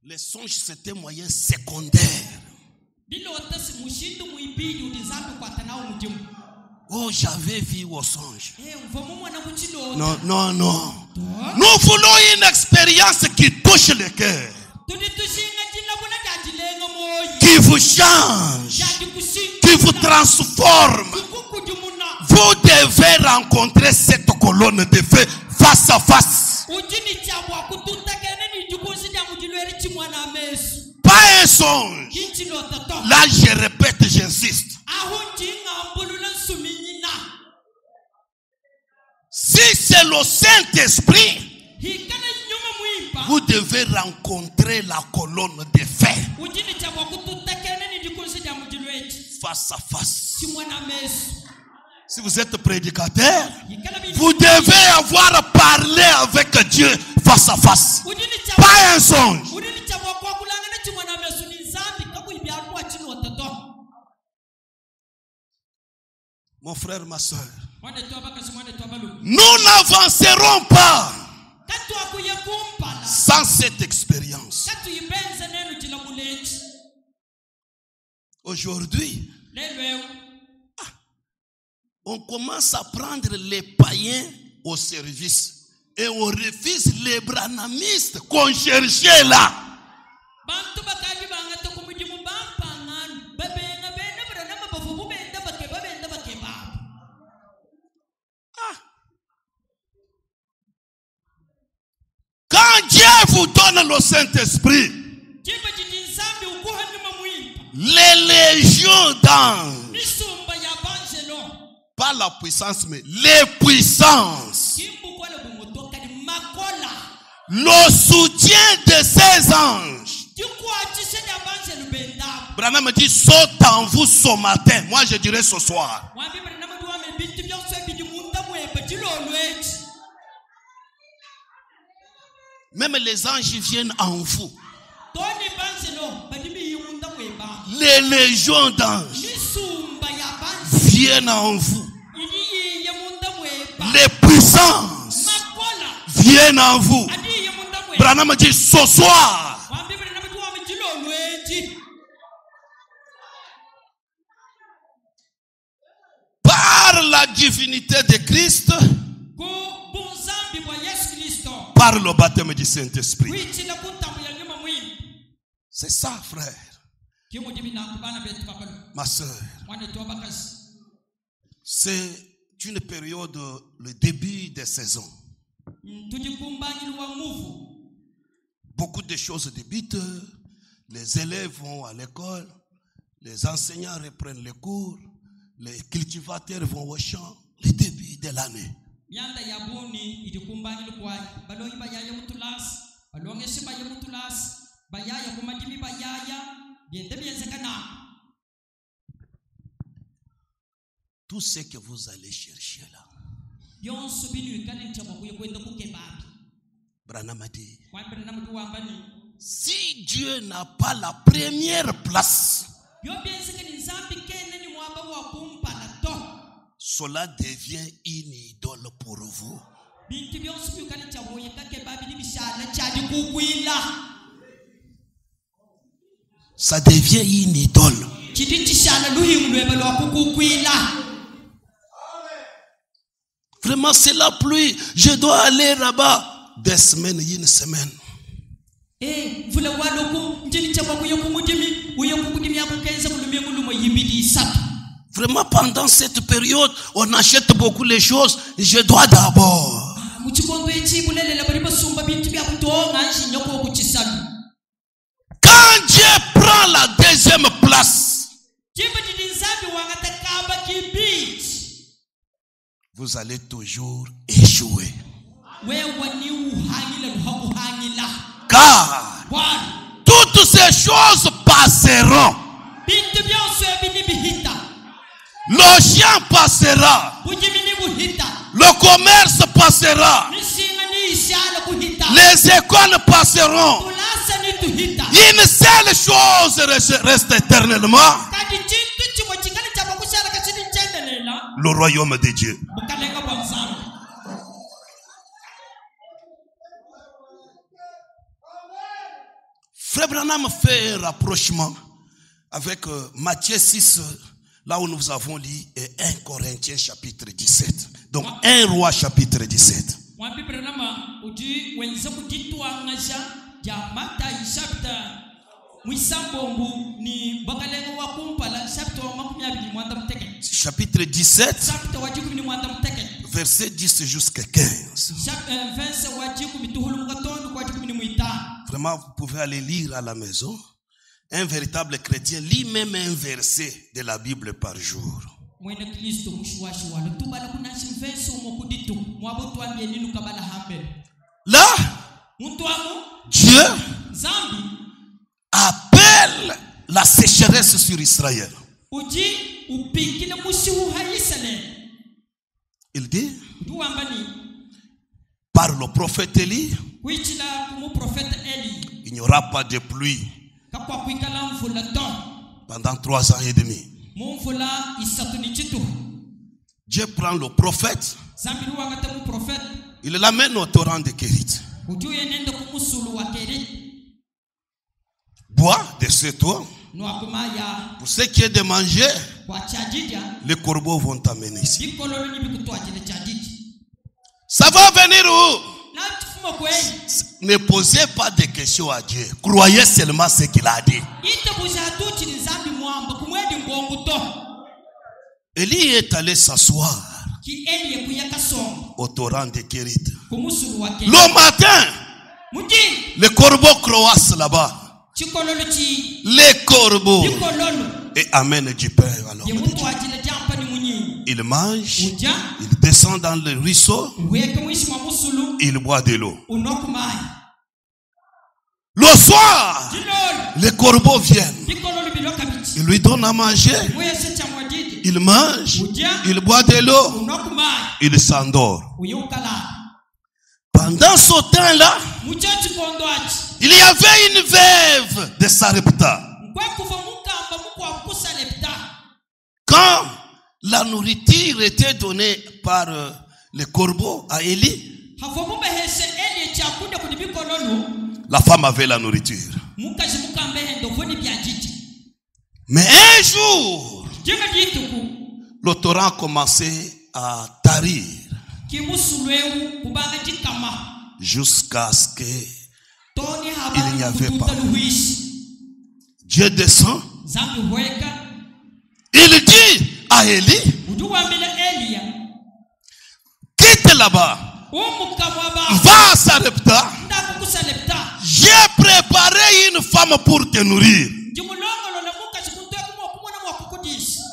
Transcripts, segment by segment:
Les songes, c'était moyen secondaire. Oh, j'avais vu au songe. Non, non, non. Nous voulons une expérience qui touche le cœur, qui vous change, qui vous transforme. Vous devez rencontrer cette colonne de feu face à face. Pas un songe. Là, je répète, j'insiste. Si c'est le Saint-Esprit, vous devez rencontrer la colonne de feu face à face. Si vous êtes prédicateur, vous devez avoir parlé avec Dieu face à face. Pas un songe. Mon frère, ma soeur, nous n'avancerons pas sans cette expérience. Aujourd'hui, on commence à prendre les païens au service et on refuse les branhamistes qu'on cherchait là. Quand Dieu vous donne le Saint-Esprit, les légions d'anges, pas la puissance, mais les puissances, le soutien de ces anges. Branham me dit, saute en vous ce matin. Moi, je dirais ce soir. Même les anges viennent en vous. Les légions d'anges viennent en vous. Les puissances viennent en vous. Branham me dit ce soir. Par la divinité de Christ, par le baptême du Saint-Esprit. C'est ça, frère. Ma soeur. C'est une période, le début des saisons. Beaucoup de choses débutent. Les élèves vont à l'école. Les enseignants reprennent les cours. Les cultivateurs vont au champ. Le début de l'année. Tout ce que vous allez chercher là, Branham a dit, si Dieu n'a pas la première place, cela devient une idole pour vous. Ça devient une idole. Vraiment, c'est la pluie. Je dois aller là-bas. Des semaines, une semaine. Vraiment, pendant cette période, on achète beaucoup les choses. Je dois d'abord. Quand Dieu prend la deuxième place, vous allez toujours échouer. Car toutes ces choses passeront. Le chien passera. Le commerce passera. Les écoles passeront. Une seule chose reste éternellement. Le royaume de Dieu. Frère Branham fait un rapprochement avec Matthieu 6, là où nous avons lu, et 1 Corinthiens chapitre 17. Donc 1 Roi chapitre 17. Chapitre 17, verset 10 jusqu'à 15. Vraiment, vous pouvez aller lire à la maison. Un véritable chrétien lit même un verset de la Bible par jour. Là, Dieu appelle la sécheresse sur Israël. Il dit par le prophète Élie, il n'y aura pas de pluie pendant 3 ans et demi. Dieu prend le prophète, il l'amène au torrent de Kérit. Bois de cette eau. Pour ce qui est de manger, les corbeaux vont t'amener ici. Ça va venir où? Ne posez pas de questions à Dieu. Croyez seulement ce qu'il a dit. Élie est allé s'asseoir au torrent de Kérit. Le matin, les corbeaux croissent là-bas. Les corbeaux et amènent du pain à l'homme. Il mange, il descend dans le ruisseau, il boit de l'eau. Le soir, les corbeaux viennent, ils lui donnent à manger, il mange, il boit de l'eau, il s'endort. Pendant ce temps-là, il y avait une veuve de Sarepta. Quand la nourriture était donnée par les corbeaux à Élie, la femme avait la nourriture. Mais un jour, le torrent commençait à tarir jusqu'à ce qu'il n'y avait pas. Dieu descend. Il dit à Élie, quitte là-bas, va à Sarepta. J'ai préparé une femme pour te nourrir.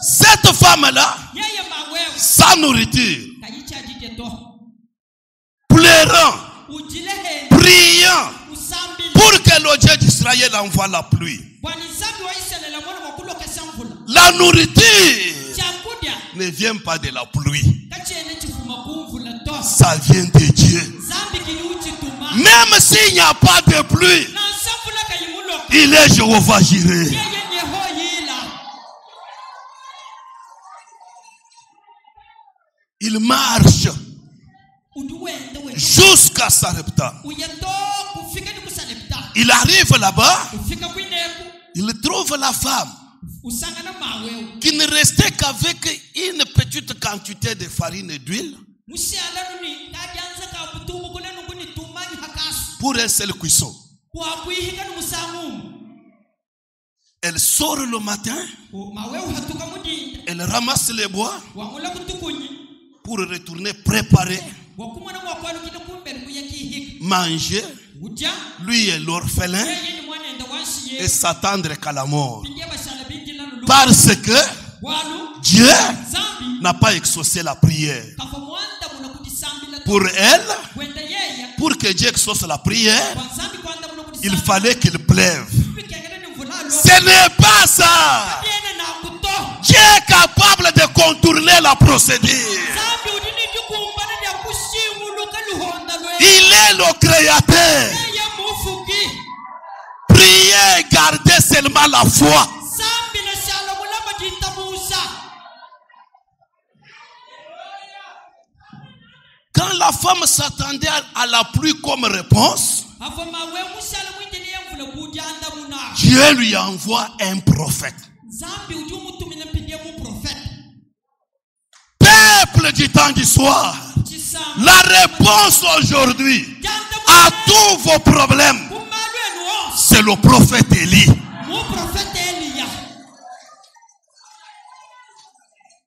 Cette femme-là, sa nourriture, pleurant, priant pour que le Dieu d'Israël envoie la pluie. La nourriture ne vient pas de la pluie. Ça vient de Dieu. Même s'il n'y a pas de pluie, il est Jéhovah Jireh. Il marche jusqu'à Sarepta. Il arrive là-bas. Il trouve la femme qui ne restait qu'avec une petite quantité de farine et d'huile pour un seul cuisson. Elle sort le matin, elle ramasse les bois pour retourner préparer, manger, lui et l'orphelin, et s'attendre qu'à la mort. Parce que Dieu n'a pas exaucé la prière. Pour elle, pour que Dieu exauce la prière, il fallait qu'il pleuve. Ce n'est pas ça. Dieu est capable de contourner la procédure. Il est le créateur. Priez et gardez seulement la foi. Quand la femme s'attendait à la pluie comme réponse, Dieu lui envoie un prophète. Peuple du temps du soir, la réponse aujourd'hui à tous vos problèmes, c'est le prophète Élie.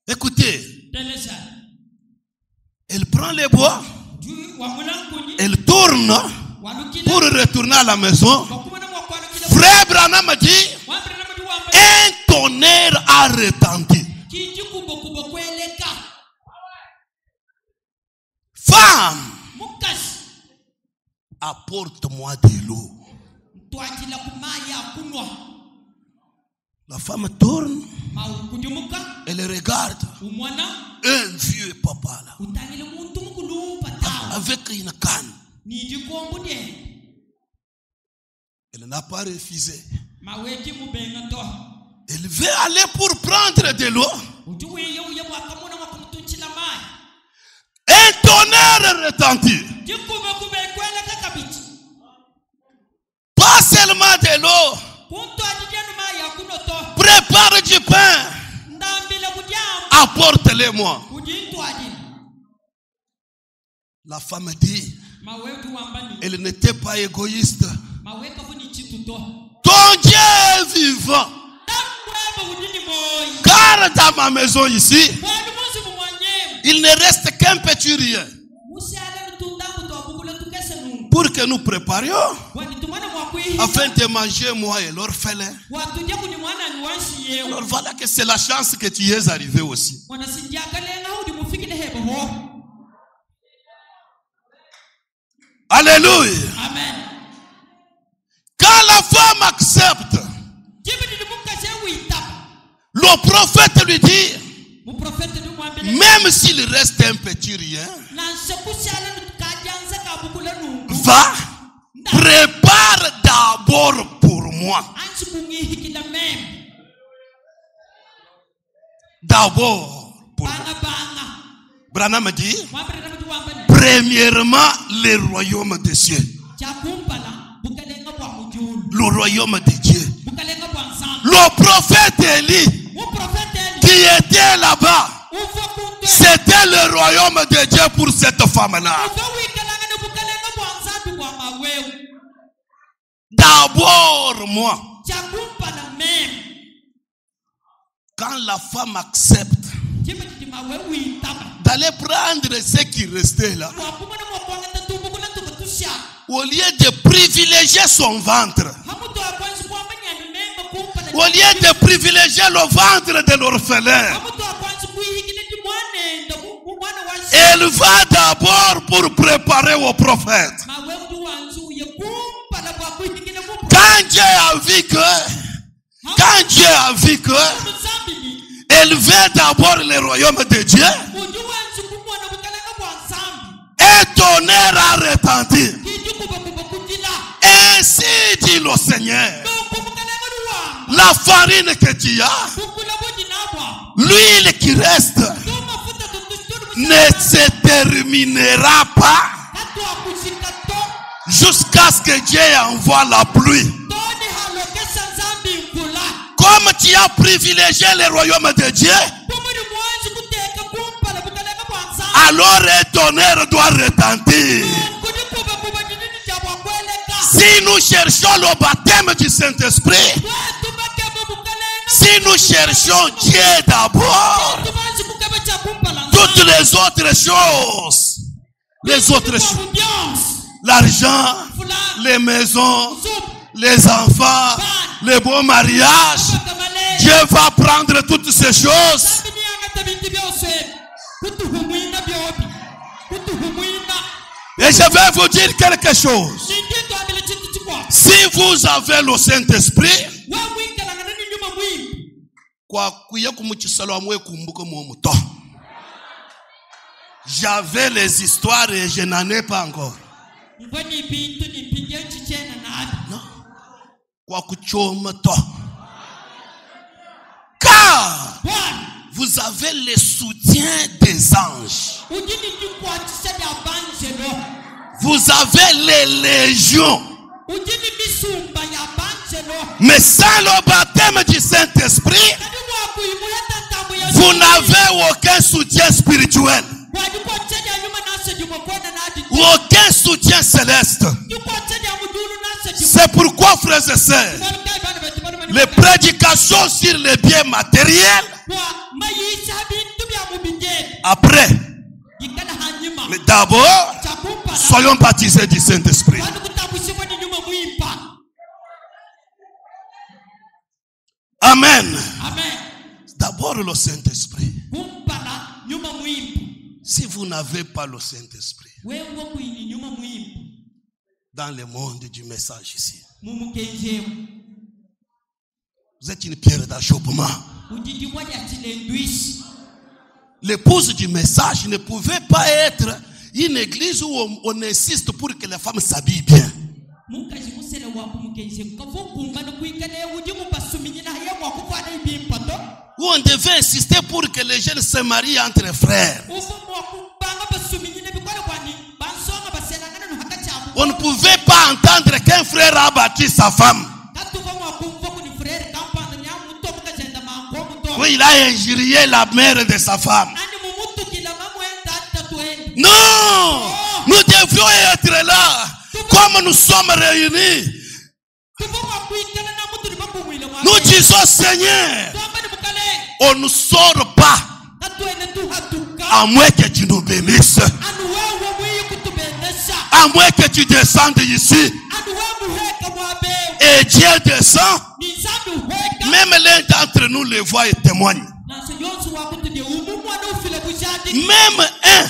Écoutez, elle prend les bois, elle tourne pour retourner à la maison. Frère Branham dit, un tonnerre a retenti. Femme, apporte-moi de l'eau. La femme tourne, elle regarde un vieux papa là, avec une canne. Elle n'a pas refusé. Elle veut aller pour prendre de l'eau. Un tonnerre retentit. Pas seulement de l'eau. Prépare du pain. Apporte-le-moi. La femme dit, elle n'était pas égoïste. Ton Dieu est vivant. Car dans ma maison ici, il ne reste qu'un petit rien pour que nous préparions afin de manger moi et l'orphelin. Alors voilà que c'est la chance que tu y es arrivé aussi. Alléluia. Amen. Quand la femme accepte, le prophète lui dit, même s'il reste un petit rien, va, prépare d'abord pour moi. D'abord pour moi. Branham dit, premièrement, le royaume des cieux. Le royaume de Dieu. Le prophète Élie qui était là-bas, c'était le royaume de Dieu pour cette femme-là. D'abord moi. Quand la femme accepte d'aller prendre ce qui restait là, au lieu de privilégier son ventre, au lieu de privilégier le ventre de l'orphelin, elle va d'abord pour préparer au prophète. Quand Dieu a vu que elle veut d'abord le royaume de Dieu, un tonnerre a retenti. Ainsi dit le Seigneur, la farine que tu as, l'huile qui reste, ne se terminera pas jusqu'à ce que Dieu envoie la pluie. Comme tu as privilégié le royaume de Dieu, alors un tonnerre doit retentir. Si nous cherchons le baptême du Saint-Esprit, si nous cherchons Dieu d'abord, toutes les autres choses, l'argent, les maisons, les enfants, les beaux mariages, Dieu va prendre toutes ces choses. Et je vais vous dire quelque chose. Si vous avez le Saint-Esprit, j'avais les histoires et je n'en ai pas encore. Non. Car vous avez le soutien des anges. Vous avez les légions Mais sans le baptême du Saint-Esprit, vous n'avez aucun soutien spirituel. Aucun soutien céleste. C'est pourquoi, frères et sœurs, les prédications sur les biens matériels, après, mais d'abord, soyons baptisés du Saint-Esprit. Amen. D'abord le Saint-Esprit. Si vous n'avez pas le Saint-Esprit, dans le monde du message ici, vous êtes une pierre d'achoppement. L'épouse du message ne pouvait pas être une église où on insiste pour que les femmes s'habillent bien. Où on devait insister pour que les jeunes se marient entre frères. On ne pouvait pas entendre qu'un frère a battu sa femme. Oui, il a injurié la mère de sa femme. Non! Nous devions être là, comme nous sommes réunis. Nous disons, Seigneur, on ne sort pas, à moins que tu nous bénisses, à moins que tu descendes ici. Et Dieu descend. Même l'un d'entre nous le voit et témoigne. Même un,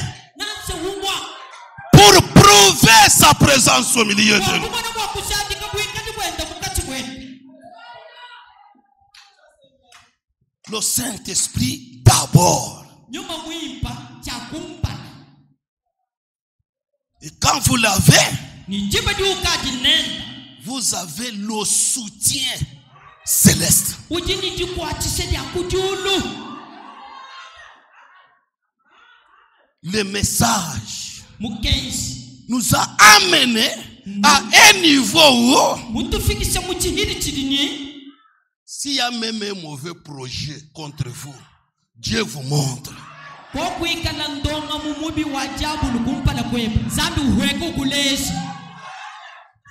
pour prouver sa présence au milieu de nous. Le Saint-Esprit d'abord. Et quand vous l'avez, vous avez le soutien céleste. Le message nous a amenés à un niveau où s'il y a même un mauvais projet contre vous, Dieu vous montre.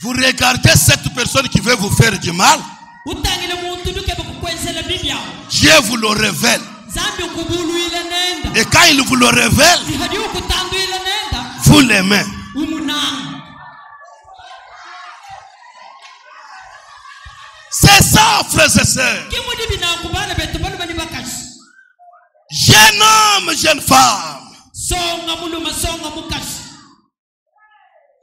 Vous regardez cette personne qui veut vous faire du mal, Dieu vous le révèle. Et quand il vous le révèle, vous l'aimez. C'est ça, frères et sœurs. Jeune homme, jeune femme,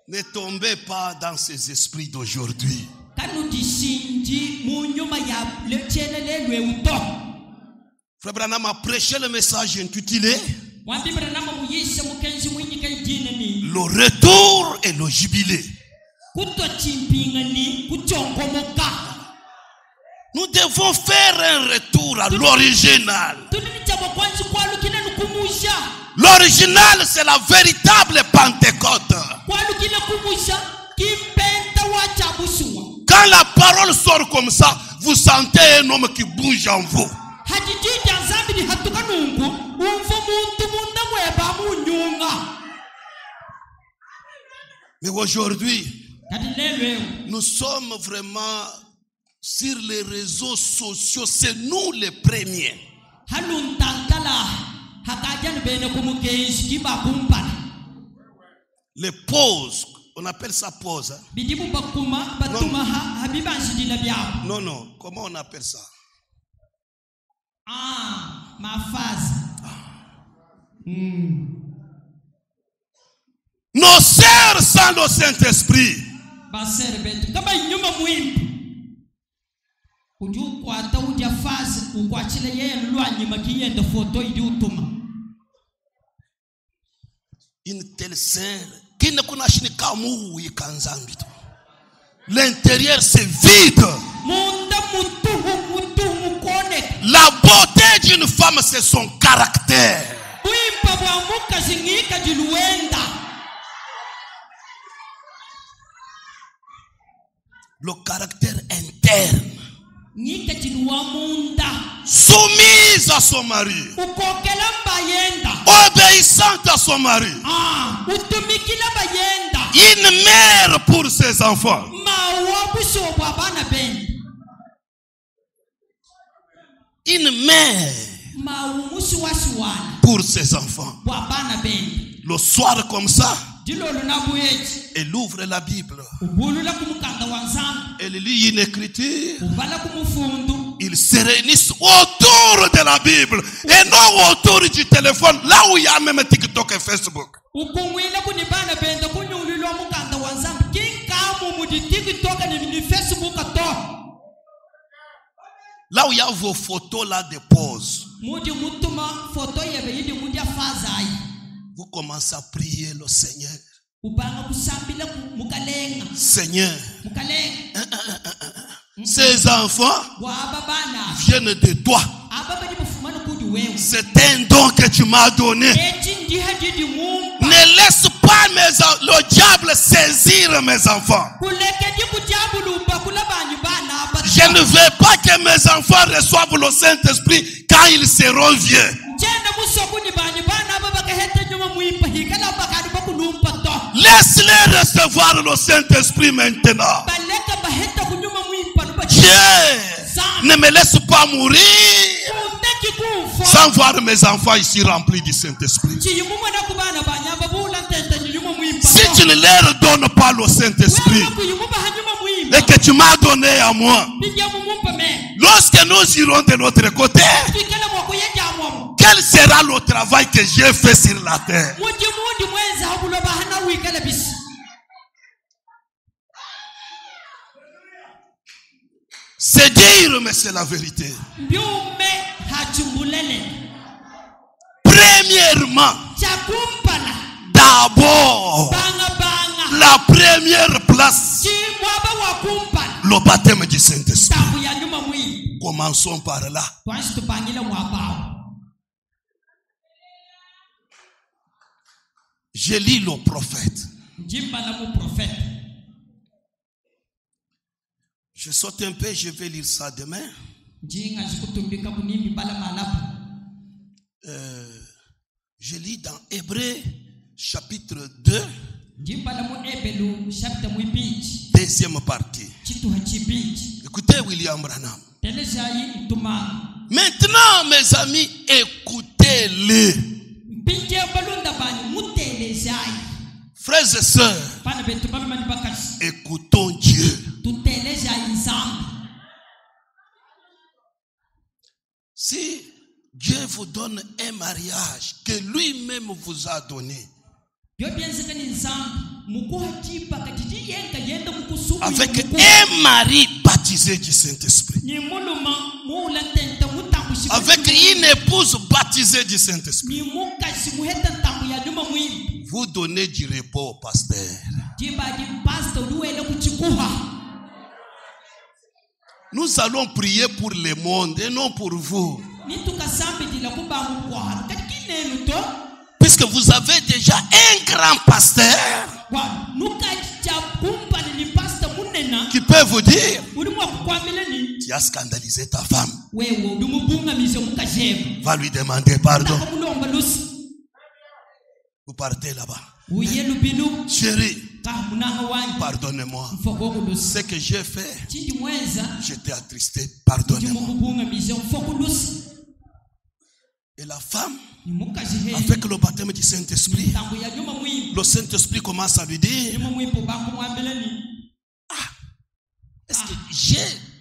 ne tombez pas dans ces esprits d'aujourd'hui. Frère Branham a prêché le message intitulé le retour et le jubilé. Nous devons faire un retour à l'original. L'original, c'est la véritable Pentecôte. Quand la parole sort comme ça, vous sentez un homme qui bouge en vous. Mais aujourd'hui, nous sommes vraiment sur les réseaux sociaux. C'est nous les premiers. Les pauses, on appelle ça pause. Hein? Non, non, comment on appelle ça? Ma phase. Nos sœurs sans le Saint-Esprit. Une telle sœur qui ne connaît pas l'intérieur c'est vide. La beauté d'une femme c'est son caractère. Le caractère interne. soumise à son mari, obéissante à son mari, une mère pour ses enfants. Une mère pour ses enfants. Le soir comme ça, elle ouvre la Bible. Elle lit une écriture. Ils se réunissent autour de la Bible et non autour du téléphone, là où il y a même TikTok et Facebook. Là où il y a vos photos là de pause. Vous commencez à prier le Seigneur. Seigneur, ces enfants viennent de toi. C'est un don que tu m'as donné. Ne laisse pas le diable saisir mes enfants. Je ne veux pas que mes enfants reçoivent le Saint-Esprit quand ils seront vieux. Laisse-les recevoir le Saint-Esprit maintenant. Dieu, ne me laisse pas mourir sans voir mes enfants ici remplis du Saint-Esprit. Si tu ne leur donnes pas le Saint-Esprit et que tu m'as donné à moi, lorsque nous irons de l'autre côté, quel sera le travail que j'ai fait sur la terre? C'est dire, mais c'est la vérité. Premièrement, d'abord, la première place, le baptême du Saint-Esprit. Commençons par là. Je lis le prophète. Je saute un peu, je vais lire ça demain. Je lis dans Hébreux chapitre 2, deuxième partie. Écoutez William Branham. Maintenant, mes amis, écoutez-le. Frères et sœurs, écoutons Dieu. Si Dieu vous donne un mariage que lui-même vous a donné, avec un mari baptisé du Saint-Esprit, avec une épouse baptisée du Saint-Esprit, vous donnez du repos au pasteur. Nous allons prier pour le monde et non pour vous. Puisque vous avez déjà un grand pasteur qui peut vous dire: tu as scandalisé ta femme. Va lui demander pardon. Vous partez là-bas. Chérie, pardonnez-moi. Ce que j'ai fait, j'étais attristé. Pardonnez-moi. Et la femme, avec le baptême du Saint-Esprit, le Saint-Esprit commence à lui dire: est-ce que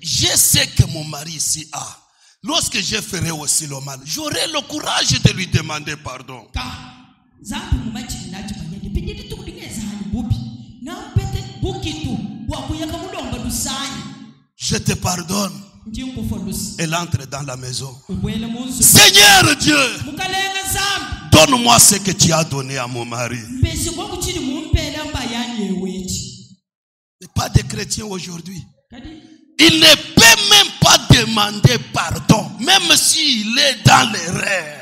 je sais que mon mari ici a. Lorsque je ferai aussi le mal, j'aurai le courage de lui demander pardon. Je te pardonne. Elle entre dans la maison. Seigneur Dieu, donne-moi ce que tu as donné à mon mari. Mais pas de chrétiens aujourd'hui. Il ne peut même pas demander pardon, même s'il est dans l'erreur.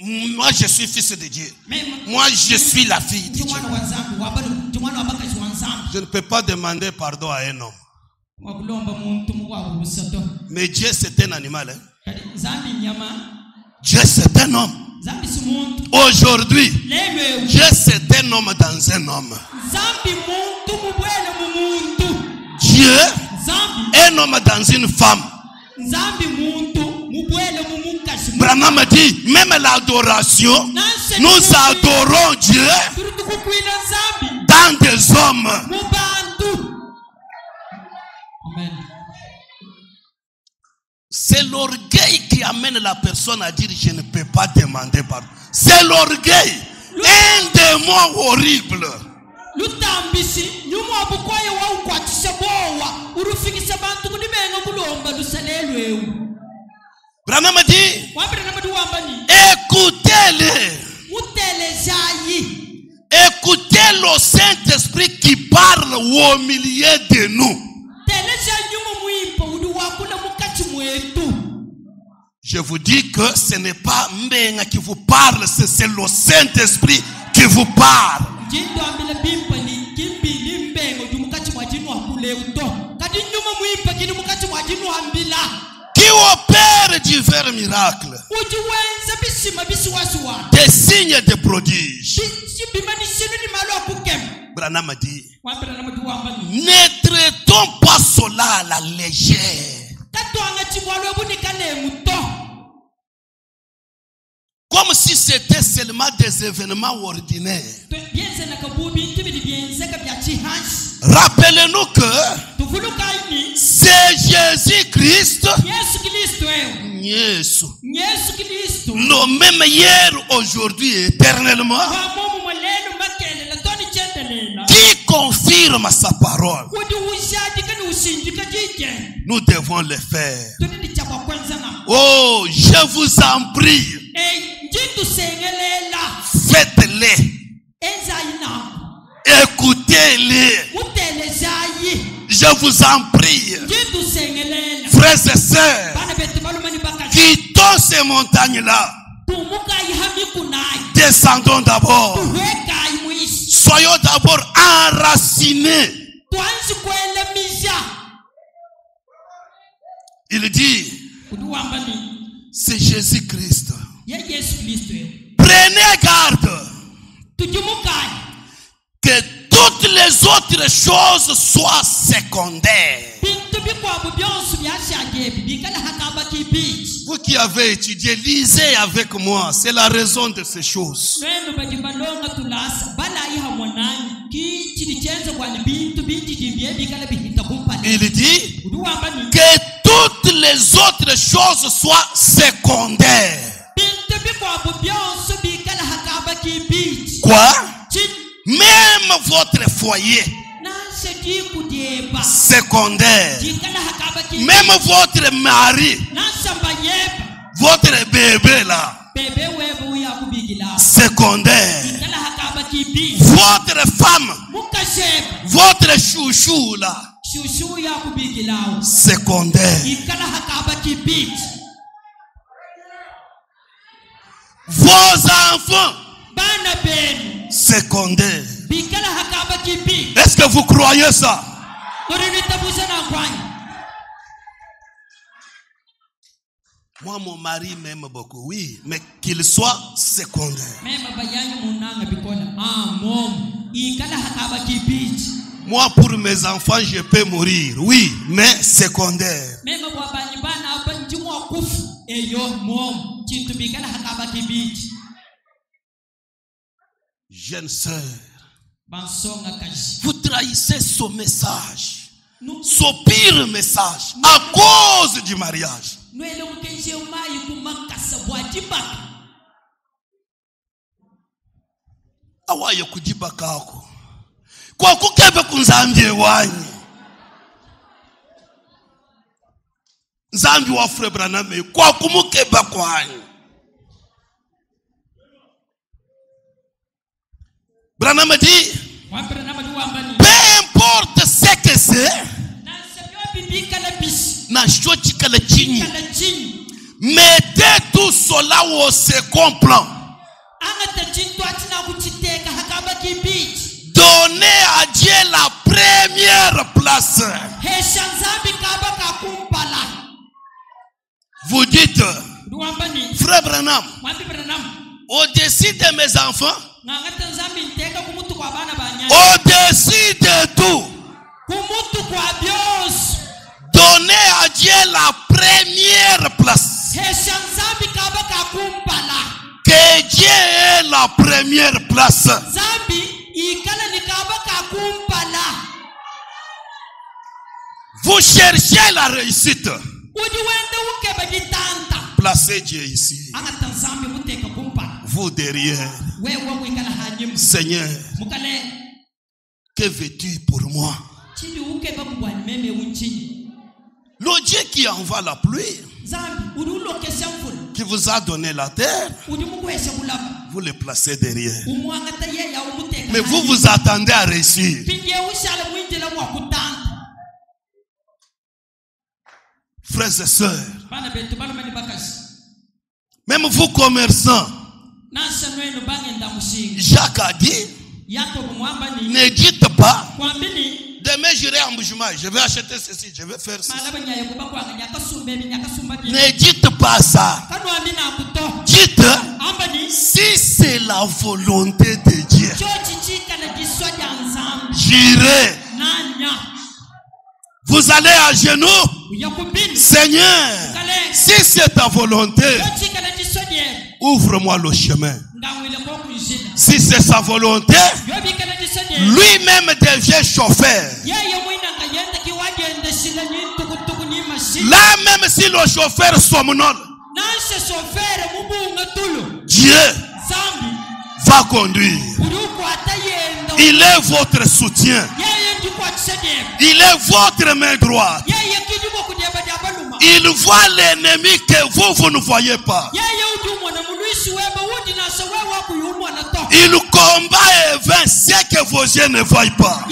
Moi, je suis fils de Dieu. Moi, je suis la fille de Dieu. Je ne peux pas demander pardon à un homme. Mais Dieu, c'est un animal. Hein? Dieu, c'est un homme. Aujourd'hui, Dieu, c'est un homme dans un homme. Dieu, un homme dans une femme. Branham dit, même l'adoration, nous adorons Dieu dans des hommes. C'est l'orgueil qui amène la personne à dire je ne peux pas demander pardon. C'est l'orgueil, un démon horrible. Branham dit, écoutez-les. Écoutez le Saint-Esprit qui parle au milieu de nous. Je vous dis que ce n'est pas Mbenga qui vous parle, c'est le Saint-Esprit qui vous parle. Qui opère divers miracles, des signes et des prodiges. Branham dit, ne traitons pas cela à la légère. Comme si c'était seulement des événements ordinaires. Rappelez-nous que c'est Jésus-Christ, le même hier, aujourd'hui et éternellement, qui confirme sa parole. Nous devons le faire. Oh, je vous en prie, faites-les. Écoutez-les. Je vous en prie, frères et sœurs, quittons ces montagnes-là. Descendons d'abord. Soyons d'abord enracinés. Il dit, c'est Jésus-Christ. Prenez garde que toutes les autres choses soient secondaires. Vous qui avez étudié, lisez avec moi. C'est la raison de ces choses. Il dit que toutes les autres choses soient secondaires. Quoi? Même votre foyer secondaire, même votre mari, votre bébé là, secondaire, votre femme, votre chouchou là, secondaire, vos enfants, secondaire. Est-ce que vous croyez ça? Moi, mon mari m'aime beaucoup, oui, mais qu'il soit secondaire. Moi, pour mes enfants, je peux mourir, oui, mais secondaire. Jeune sœur, vous trahissez ce message, ce pire message, à cause du mariage. Awaye kujibaka ako kwa kukebe kunzambie wanyi nzambi wa frère Branham kwa kumukeba kwanyi. Branham dit, peu importe ce que c'est, na shochi kala chini, Mettez tout cela au second plan. Donnez à Dieu la première place. Vous dites, frère Branham, au-dessus de mes enfants, au-dessus de tout, donnez à Dieu la première place. Que Dieu ait la première place. Vous cherchez la réussite. Placez Dieu ici. Vous derrière. Seigneur, que veux-tu pour moi? Le Dieu qui envoie la pluie, qui vous a donné la terre, vous le placez derrière. Mais vous vous attendez à réussir. Frères et sœurs, même vous commerçants, Jacques a dit, ne dites pas, demain j'irai en Boujuma, je vais acheter ceci, je vais faire ceci. Ne dites pas ça. Dites, si c'est la volonté de Dieu, j'irai. Vous allez à genoux. Seigneur, si c'est ta volonté, ouvre-moi le chemin. Si c'est sa volonté, lui-même devient chauffeur. Là même si le chauffeur somnole, Dieu va conduire. Il est votre soutien. Il est votre main droite. Il voit l'ennemi que vous ne voyez pas. Il combat et vainc ce que vos yeux ne voient pas.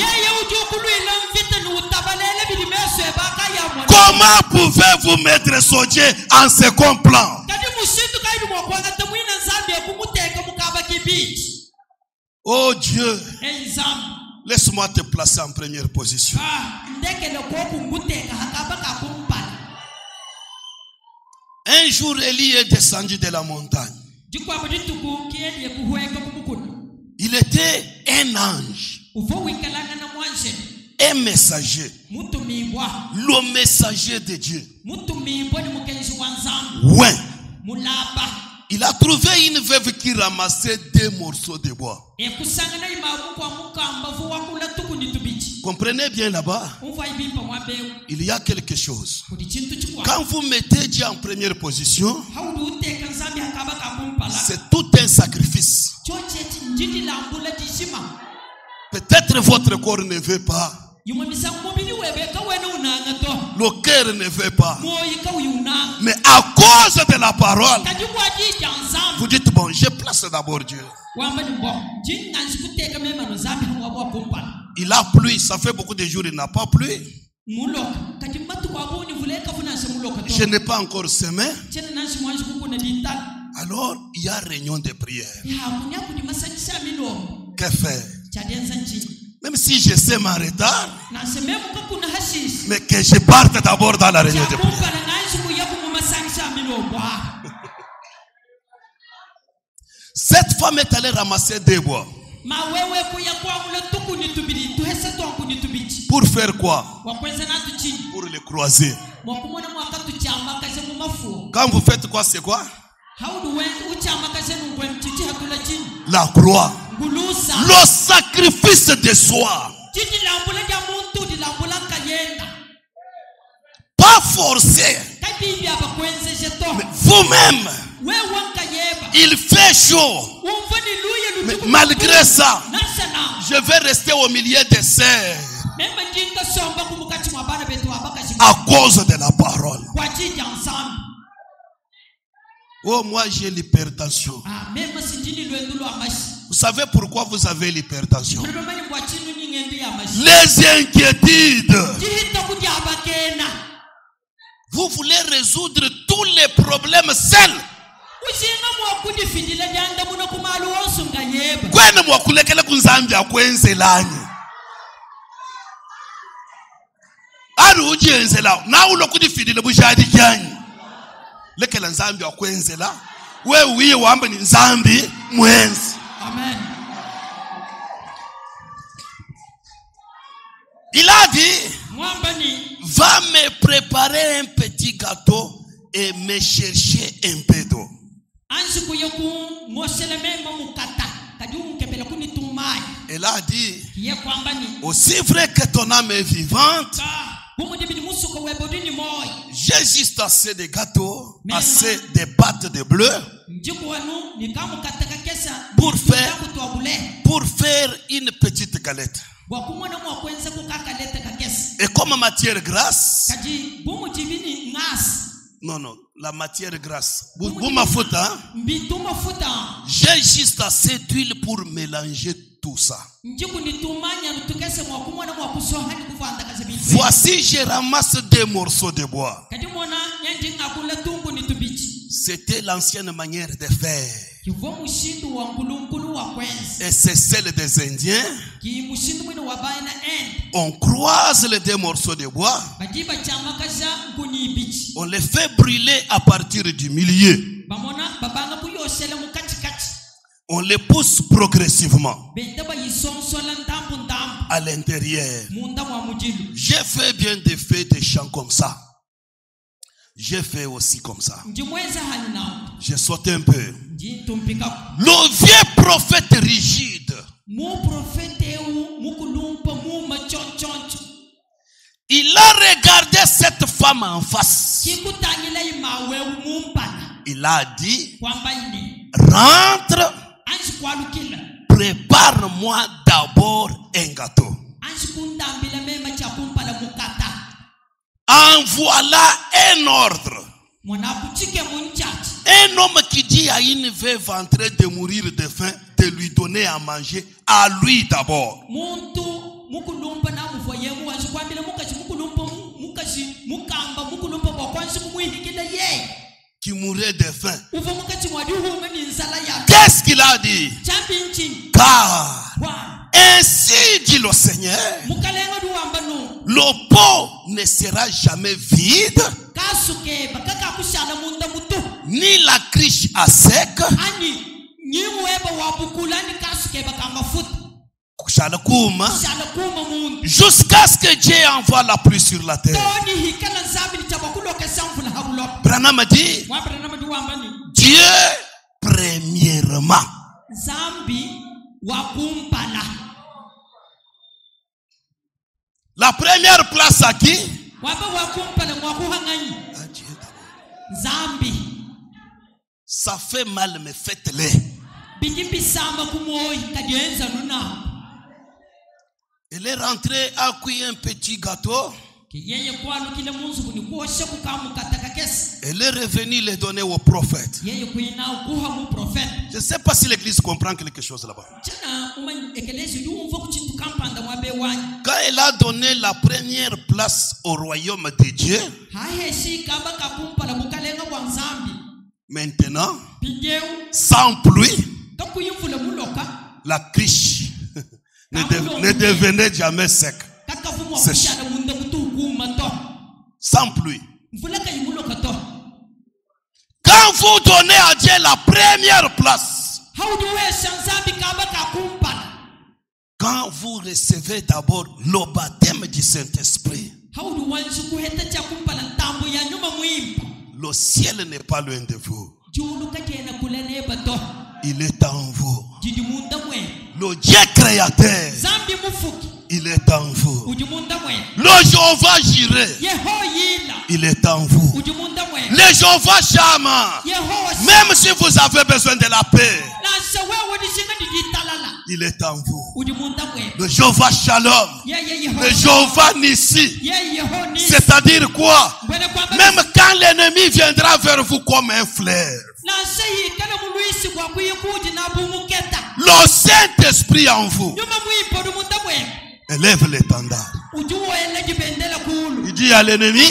Comment pouvez-vous mettre ce Dieu en second plan? Oh Dieu, laisse-moi te placer en première position. Un jour, Élie est descendu de la montagne. Il était un ange, un messager, le messager de Dieu. Ouais. Il a trouvé une veuve qui ramassait 2 morceaux de bois. Comprenez bien là-bas, il y a quelque chose. Quand vous mettez Dieu en première position, c'est tout un sacrifice. Peut-être votre corps ne veut pas. Le cœur ne veut pas. Mais à cause de la parole, vous dites, bon, je place d'abord Dieu. Il a plu, ça fait beaucoup de jours, il n'a pas plu. Je n'ai pas encore semé. Alors, il y a réunion de prière. Que faire? Même si je sème en retard, mais que je parte d'abord dans la réunion de prière. Cette femme est allée ramasser des bois. Pour faire quoi? Pour les croiser. Quand vous faites quoi, c'est quoi? La croix. Le sacrifice de soi. Pas forcé. Mais vous-même. Il fait chaud. Mais malgré ça, je vais rester au milieu des serres. À cause de la parole. Oh, moi j'ai l'hypertension. Vous savez pourquoi vous avez l'hypertension? Les inquiétudes. Vous voulez résoudre tous les problèmes seuls. Kwenu mwakulekele kunzambi akwenzelanye. Aru ujenzela na ulokudifidile bushadi kyanyi. Lekela nzambi akwenzela. We uye wamba ni nzambi mwenzi. Amen. Il a dit, va me préparer un petit gâteau et me chercher un peu d'eau. Il a dit, aussi vrai que ton âme est vivante, j'ai juste assez de gâteaux, assez de pâtes de bleu pour faire une petite galette. Et comme matière grasse, non, la matière grasse, j'ai juste assez d'huile pour mélanger tout ça. Voici, je ramasse des morceaux de bois. C'était l'ancienne manière de faire. Et c'est celle des Indiens. On croise les deux morceaux de bois. On les fait brûler à partir du milieu. On les pousse progressivement à l'intérieur. J'ai fait bien des faits de chants comme ça. J'ai fait aussi comme ça. J'ai sauté un peu. Le vieux prophète rigide, il a regardé cette femme en face. Il a dit, rentre, prépare-moi d'abord un gâteau. En voilà un ordre. Un homme qui dit à une veuve en train de mourir de faim de lui donner à manger à lui d'abord. Qui mourait de faim. Qu'est-ce qu'il a dit? Car ainsi dit le Seigneur, le pot ne sera jamais vide, ni la cruche à sec, jusqu'à ce que Dieu envoie la pluie sur la terre. Branham dit, Dieu premièrement. La première place à qui? Ça fait mal, mais faites-le. Elle est rentrée à cuire un petit gâteau. Elle est revenue les donner au prophète. Je ne sais pas si l'église comprend quelque chose là-bas. Quand elle a donné la première place au royaume de Dieu, maintenant, sans pluie, la cruche ne devenait jamais sec. Sèche. Sans pluie. Quand vous donnez à Dieu la première place, quand vous recevez d'abord le baptême du Saint-Esprit, le ciel n'est pas loin de vous. Il est en vous. Le Dieu créateur, il est en vous. Le Jéhovah Jireh, il est en vous. Le Jéhovah Shammah, même si vous avez besoin de la paix, il est en vous. Le Jéhovah Shalom, le Jéhovah Nissi, c'est-à-dire quoi? Même quand l'ennemi viendra vers vous comme un fleuve, le Saint-Esprit en vous élève l'étendard. Il dit à l'ennemi,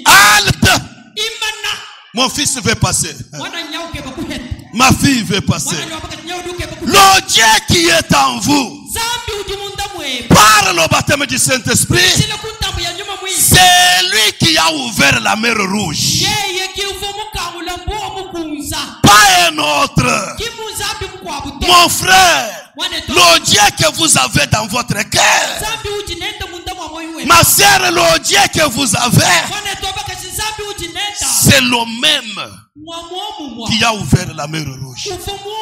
Halte. Imana. Mon fils veut passer. Mwana nyauke bakuhet. Ma fille veut passer. Mwana nyauke nyauke bakuhet. Le Dieu qui est en vous, Zambi ujimunda mwe. par le baptême du Saint-Esprit, Sile kuntambu ya nyuma mwe. c'est lui qui a ouvert la mer rouge. Yeye kiufumu kaula mbo mukunza. Pas un autre. Kimu zambi mkwabuto. Mon frère, Mwane to. le Dieu que vous avez dans votre cœur. Zambi ujinenda munda mwa moywe. Ma sœur, le Dieu que vous avez, Mwane to baka si zambi ujinenda. c'est le même Mwamuomu mwa. qui a ouvert la mer rouge. Ufumu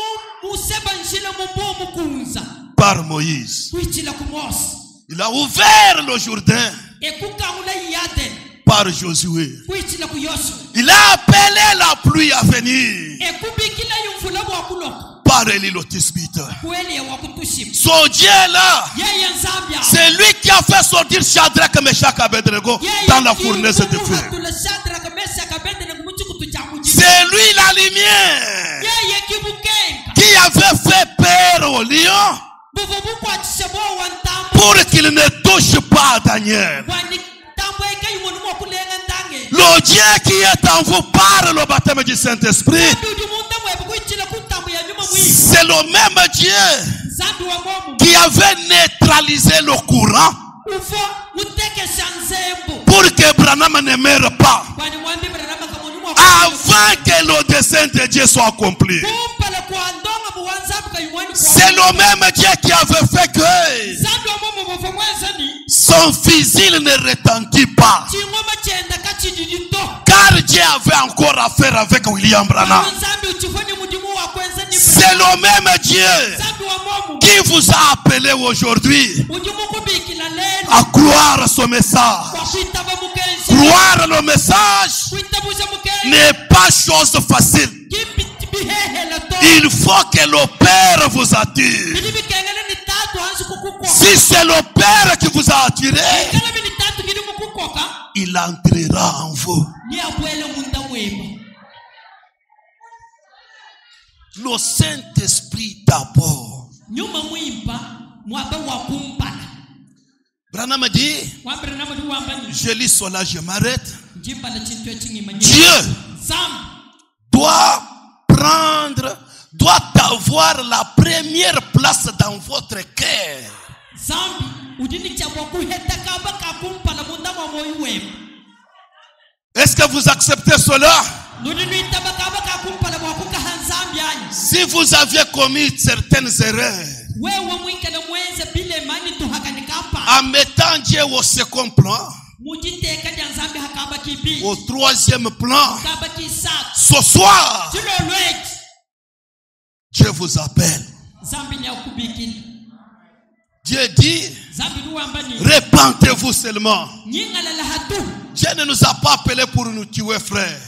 museba nshila mbo mukunza. Par Moïse. Kuichila kumosi. Il a ouvert le Jourdain Ekukaula yade. par Josué. Kuichila kuyosu. Il a appelé la pluie à venir Ekubikila yumfula wakuloka. par Élie le Tisbite. Kweli ya wakutushim. Ce Dieu-là, Yeye nzambia. c'est lui qui a fait sortir Shadrach, Meshach et Abednego dans la fournaise de feu. C'est lui la lumière qui avait fait peur au lion pour qu'il ne touche pas à Daniel. Le Dieu qui est en vous par le baptême du Saint-Esprit, c'est le même Dieu qui avait neutralisé le courant pour que Branham ne meure pas avant que le dessein de Dieu soit accompli. C'est le même Dieu qui avait fait que son fusil ne retentit pas, car Dieu avait encore affaire avec William Branham. C'est le même Dieu qui vous a appelé aujourd'hui à croire ce message. Croire le message n'est pas chose facile. Il faut que le Père vous attire. Si c'est le Père qui vous a attiré, il entrera en vous. Le Saint-Esprit d'abord. Branham dit, je lis cela, je m'arrête. Dieu doit avoir la première place dans votre cœur. Est-ce que vous acceptez cela? Si vous aviez commis certaines erreurs en mettant Dieu au second plan, au troisième plan, ce soir, Dieu vous appelle. Dieu dit, répentez-vous seulement. Dieu ne nous a pas appelés pour nous tuer, frère.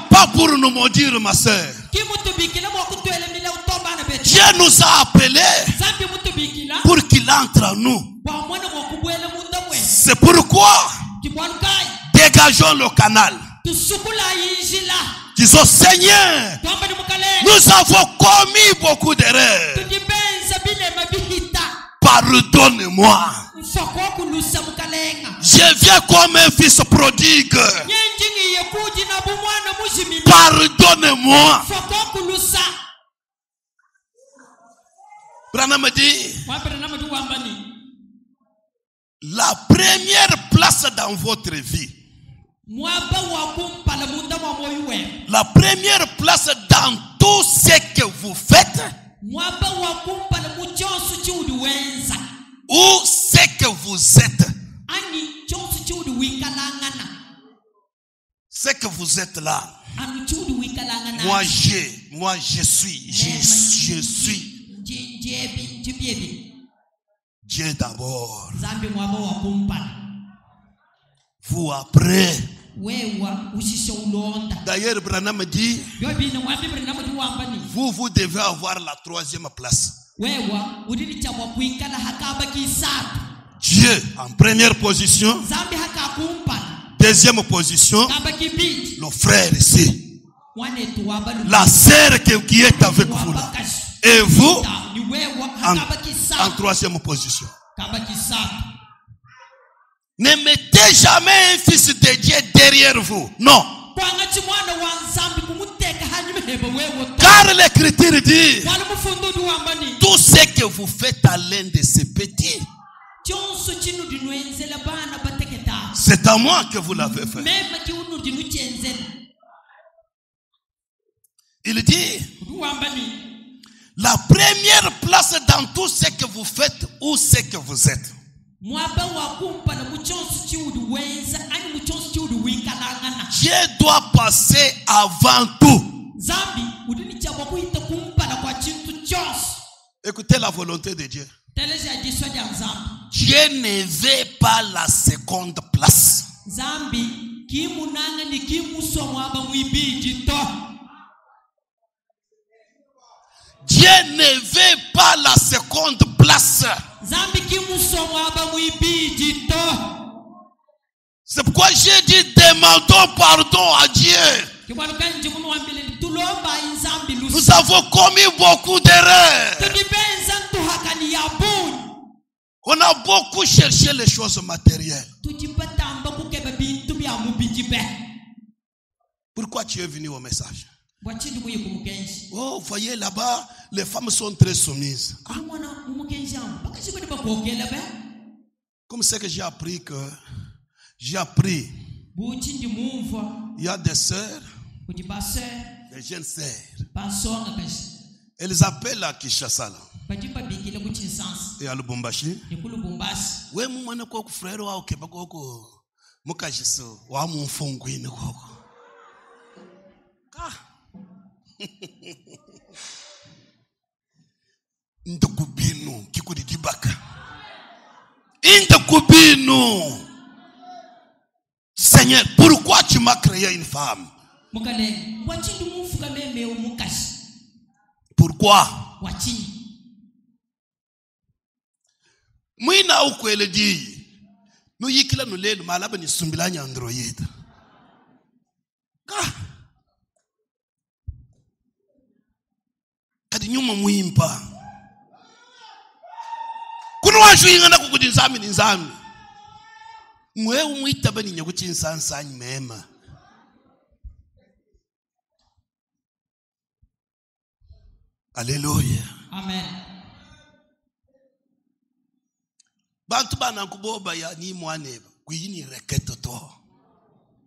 Pas pour nous maudire, ma soeur. Dieu nous a appelés pour qu'il entre en nous. C'est pourquoi dégageons le canal. Disons, Seigneur, nous avons commis beaucoup d'erreurs. Pardonne-moi. Je viens comme un fils prodigue. Pardonne-moi. Branham dit, la première place dans votre vie, la première place dans tout ce que vous faites, ou ce que vous êtes, ce que vous êtes là. Moi je suis Dieu d'abord, vous après. D'ailleurs, Branham dit, vous devez avoir la troisième place. Dieu en première position, deuxième position, le frère ici, la sœur qui est avec vous là, et vous en troisième position. Ne mettez jamais un fils de Dieu derrière vous. Non. Car l'Écriture dit, tout ce que vous faites à l'un de ces petits, c'est à moi que vous l'avez fait. Il dit, la première place dans tout ce que vous faites ou ce que vous êtes. Dieu doit passer avant tout. Écoutez la volonté de Dieu. Dieu ne veut pas la seconde place. Dieu ne veut pas la seconde place. C'est pourquoi j'ai dit demandons pardon à Dieu. Nous avons commis beaucoup d'erreurs. On a beaucoup cherché les choses matérielles. Pourquoi tu es venu au message? Oh, vous voyez là-bas, les femmes sont très soumises. Ah. Comme c'est que j'ai appris il y a des sœurs, des jeunes sœurs. Elles appellent à Kinshasa et à Lubumbashi. Oui, moi, frère, Ndokubino kikudi dibaka. Indokubino. Seigneur, pourquoi tu m'as créé une femme? Pourquoi? Mwina ukwele di. No yikila no lelo malaba ni sumbilanya android. Kadi nyuma muimpa. Kuno waju ingana kukudi nzami ni nzami. Mwe umwita bani nyaguchi nsansanyi mema. Alléluia. Amen. Bantu bana kuboba ya ni mwaneba. Kuyini reketo to.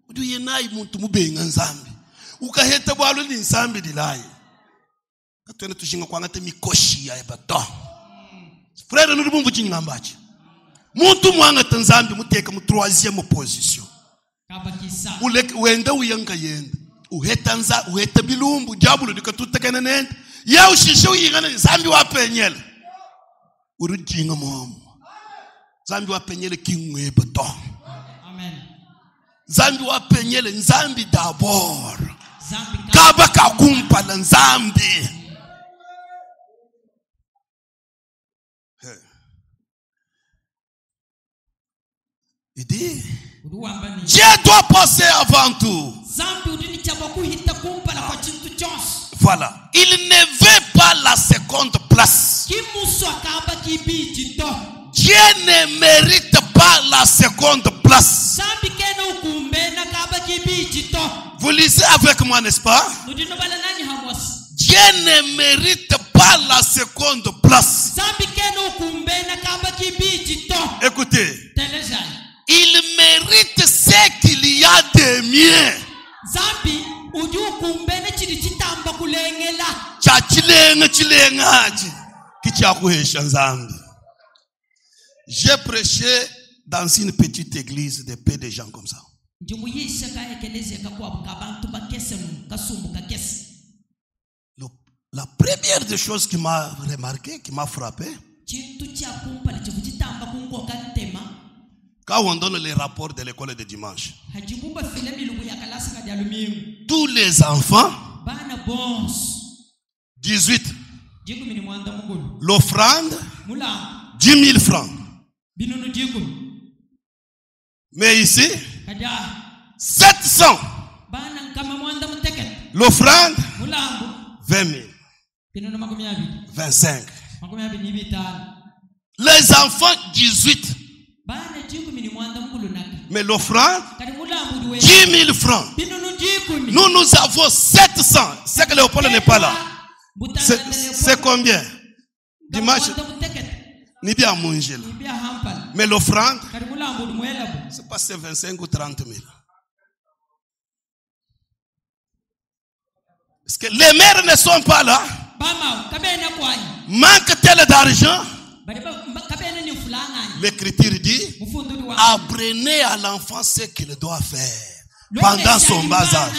Udu yenai muntu mubenga nzambi. Ukaheta bwalu ni nzambi dilai. Katwene tushinga kwa ngate mikoshi ya ebato. Frère nous devons vous dire n'ambache. Muntu mwanga tanzambi muteka mu troisième position. Uenda uyanga yenda. Uheta bilumbu jabulu dikatutekana nenda. Ya ushisho yingana nzambi wa penyele. Urujinga momo. Nzambi wa penyele kingwe ebato. Amen. Nzambi wa penyele nzambi d'abord. Kaba kakumpa la nzambi. Il dit, Dieu doit passer avant tout. Voilà. Il ne veut pas la seconde place. Dieu ne mérite pas la seconde place. Vous lisez avec moi, n'est-ce pas? Dieu ne mérite pas la seconde place. Écoutez. Il mérite ce qu'il y a de mieux. J'ai prêché dans une petite église de peu de gens comme ça. La première des choses qui m'a remarqué, qui m'a frappé, quand on donne les rapports de l'école de dimanche, tous les enfants, 18, l'offrande, 10 000 francs. Mais ici, 700, l'offrande, 20 000, 25. Les enfants, 18. Mais l'offrande, 10 000 francs. Nous, nous avons 700. C'est que Léopold n'est pas là. C'est combien? Dimanche, ni bien manger. Mais l'offrande, c'est pas 25 ou 30 000. Parce que les mères ne sont pas là. Manque-t-elle d'argent? L'Écriture dit, apprenez à l'enfant ce qu'il doit faire pendant son bas âge.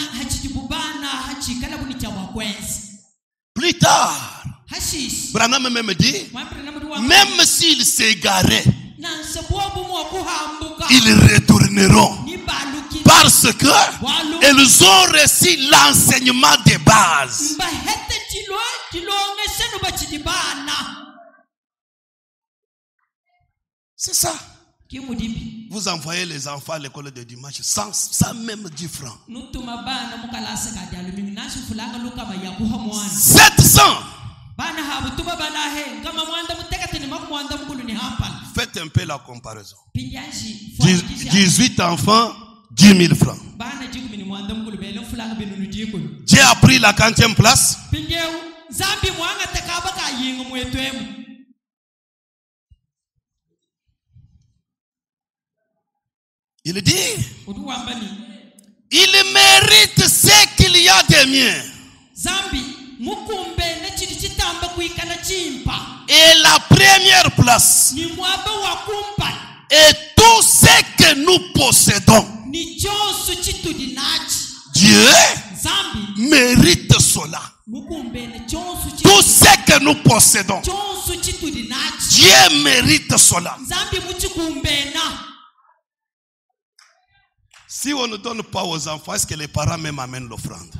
Plus tard, Branham même dit, même s'ils s'égaraient, ils retourneront. Parce que ils ont reçu l'enseignement de base. C'est ça. Vous envoyez les enfants à l'école de dimanche sans même 10 francs. 700. Faites un peu la comparaison. 18 enfants, 10 000 francs. Dieu a pris la 40e place. Il dit, il mérite ce qu'il y a de mieux. Et la première place. Et tout ce que nous possédons. Dieu mérite cela. Tout ce que nous possédons. Dieu mérite cela. Si on ne donne pas aux enfants, est-ce que les parents même amènent l'offrande?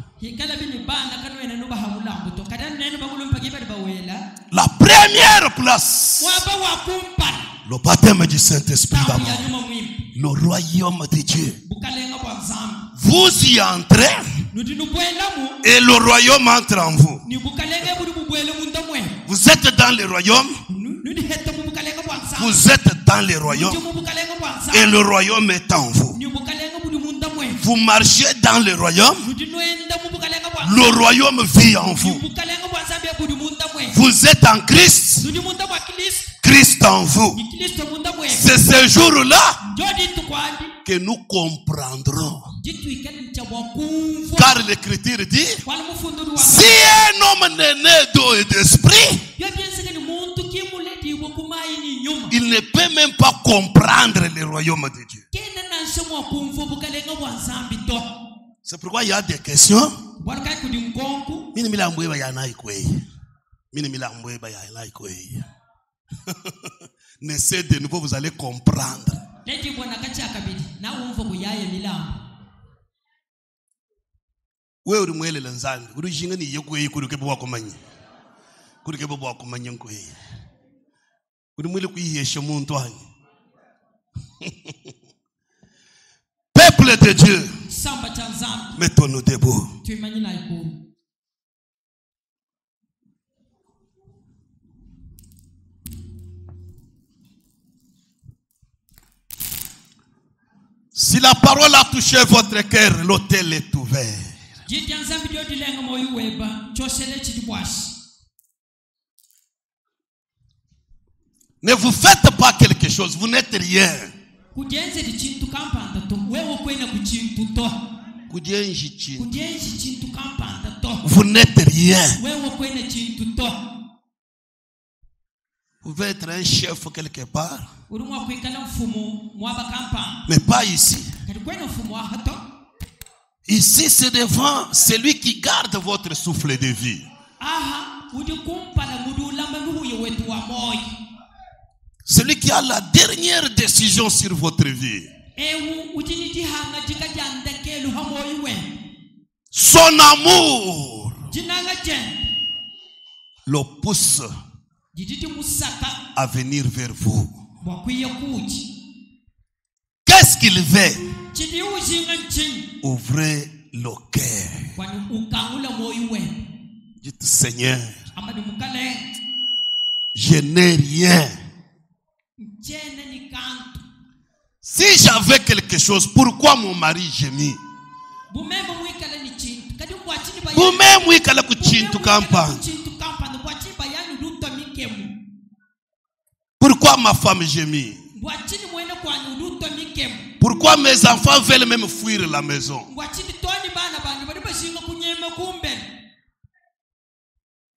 La première place, le baptême du Saint-Esprit d'abord, le royaume de Dieu. Vous y entrez et le royaume entre en vous. Vous êtes dans le royaume. Vous êtes dans le royaume et le royaume est en vous. Vous marchez dans le royaume. Le royaume vit en vous. Vous êtes en Christ. Christ en vous. C'est ce jour-là que nous comprendrons. Car l'Écriture dit, si un homme n'est né d'eau et d'esprit, il ne peut même pas comprendre le royaume de Dieu. C'est pourquoi il y a des questions. N'essayez de nouveau, vous allez comprendre. Peuple de Dieu, mettons-nous debout. Si la parole a touché votre cœur, l'autel est ouvert. Ne vous faites pas quelque chose, vous n'êtes rien. Vous n'êtes rien. Vous pouvez être un chef quelque part, mais pas ici. Ici, c'est devant celui qui garde votre souffle de vie. Celui qui a la dernière décision sur votre vie. Son amour le pousse à venir vers vous. Qu'est-ce qu'il veut? Ouvrez le cœur. Dites, Seigneur, je n'ai rien. Si j'avais quelque chose, pourquoi mon mari gémit? Vous-même, oui, qu'elle a couché tout campagne. Pourquoi ma femme gémit? Pourquoi mes enfants veulent même fuir la maison?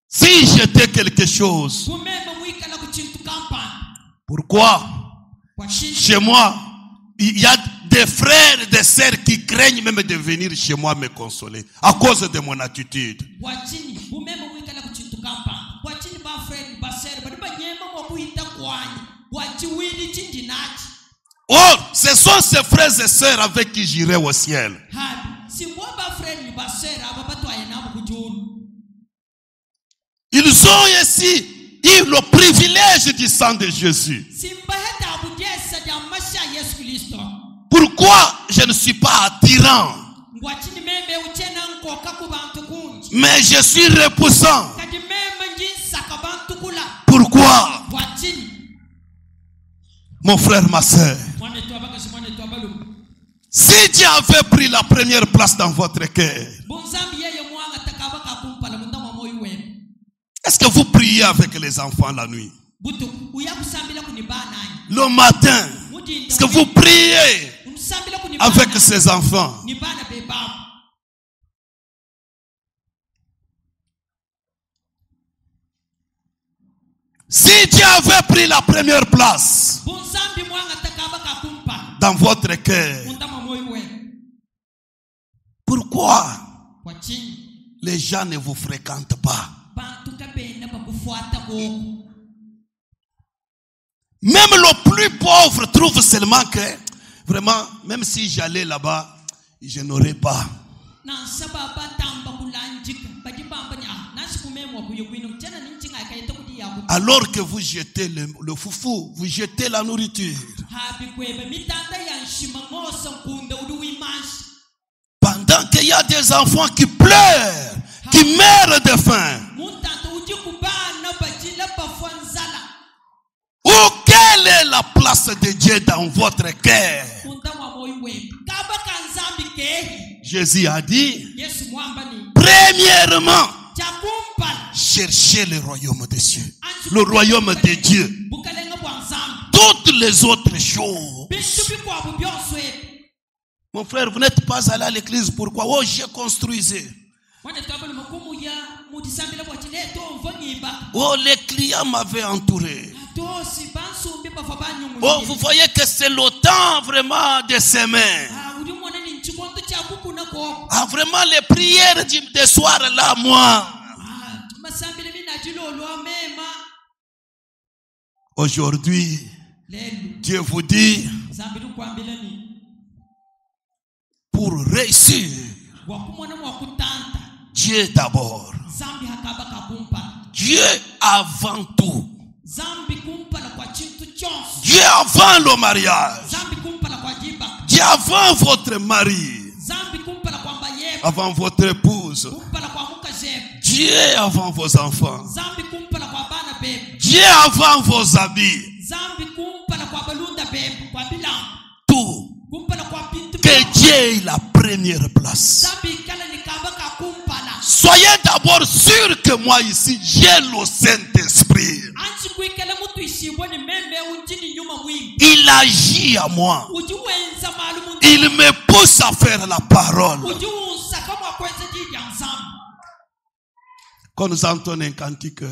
Si j'étais quelque chose, pourquoi chez moi, il y a des frères et des sœurs qui craignent même de venir chez moi me consoler à cause de mon attitude? Or, ce sont ces frères et sœurs avec qui j'irai au ciel. Ils ont ici eu le privilège du sang de Jésus. Pourquoi je ne suis pas attirant, mais je suis repoussant? Pourquoi? Mon frère, ma soeur, si Dieu avait pris la première place dans votre cœur, est-ce que vous priez avec les enfants la nuit? Le matin, est-ce que vous priez avec ces enfants? Si Dieu avait pris la première place dans votre cœur, pourquoi les gens ne vous fréquentent pas? Même le plus pauvre trouve seulement que vraiment, même si j'allais là-bas, je n'aurais pas. Alors que vous jetez le foufou, vous jetez la nourriture. Pendant qu'il y a des enfants qui pleurent, qui meurent de faim. Ou quelle est la place de Dieu dans votre cœur? Jésus a dit, premièrement, cherchez le royaume des cieux, le royaume de Dieu. Toutes les autres choses. Mon frère, vous n'êtes pas allé à l'église, pourquoi? Oh, j'ai construisé. Oh, les clients m'avaient entouré. Oh, vous voyez que c'est le temps vraiment de s'aimer. Ah, vraiment les prières du soir là, moi. Aujourd'hui, Dieu vous dit, pour réussir, Dieu d'abord. Dieu avant tout. Dieu avant le mariage. Dieu avant votre mari. Avant votre épouse. Dieu avant vos enfants. Dieu avant vos habits. Tout. Que Dieu ait la première place. Soyez d'abord sûr que moi ici, j'ai le Saint-Esprit. Il agit à moi. Il me pousse à faire la parole. Quand nous entendons un cantique,